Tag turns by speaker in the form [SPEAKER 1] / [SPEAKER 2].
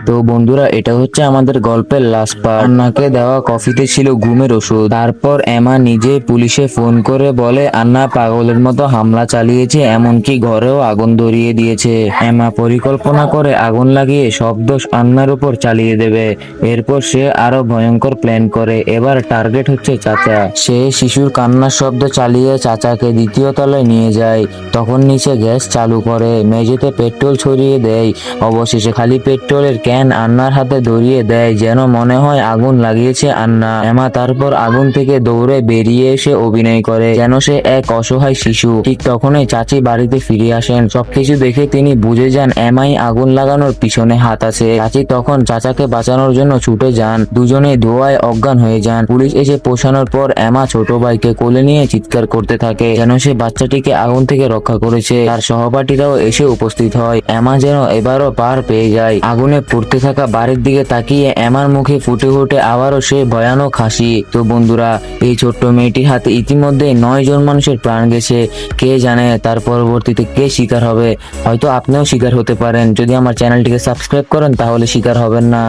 [SPEAKER 1] তো বন্ধুরা, এটা হচ্ছে আমাদের গল্পের লাস্ট পার্ট। আন্নাকে দেওয়া কফিতে ছিল ঘুমের ওষুধ। তারপর এমা নিজে পুলিশে ফোন করে বলে আন্না পাগলের মতো হামলা চালিয়েছে, এমনকি ঘরেও আগুন ধরিয়ে দিয়েছে। এমা পরিকল্পনা করে আগুন লাগিয়ে সব দোষ আন্নার উপর চালিয়ে দেবে। এরপর সে আরো ভয়ঙ্কর প্ল্যান করে। এবার টার্গেট হচ্ছে চাচা। সে শিশুর কান্নার শব্দ চালিয়ে চাচাকে দ্বিতীয় তলায় নিয়ে যায়। তখন নিচে গ্যাস চালু করে, মেঝেতে পেট্রোল ছড়িয়ে দেয়। অবশেষে খালি পেট্রোলের ক্যান আন্নার হাতে ধরিয়ে দেয়, যেন মনে হয় আগুন লাগিয়েছে আন্না। এমা তারপর আগুন থেকে দৌড়ে বেরিয়ে এসে অভিনয় করে যেন সে এক অসহায় শিশু। ঠিক তখনই চাচি বাড়িতে ফিরে আসেন। সবকিছু দেখে তিনি বুঝে যান এমাই আগুন লাগানোর পিছনে হাত আছে। চাচি তখন চাচাকে বাঁচানোর জন্য ছুটে যান। দুজনেই ধোঁয়ায় অজ্ঞান হয়ে যান। পুলিশ এসে পৌঁছানোর পর এমা ছোট ভাইকে কোলে নিয়ে চিৎকার করতে থাকে যেন সে বাচ্চাটিকে আগুন থেকে রক্ষা করেছে। তার সহপাঠীরাও এসে উপস্থিত হয়। এমা যেন এবারও পার পেয়ে যায়। আগুনে পুড়তে থাকা বাড়ির দিকে তাকিয়ে এমার মুখে ফুটে ওঠে আবারও সে ভয়ানক হাসি। তো বন্ধুরা, এই ছোট্ট মেয়েটির হাতে ইতিমধ্যে 9 জন মানুষের প্রাণ গেছে। কে জানে তার পরবর্তীতে কে শিকার হবে। হয়তো আপনিও শিকার হতে পারেন। যদি আমার চ্যানেলটিকে সাবস্ক্রাইব করেন তাহলে শিকার হবেন না।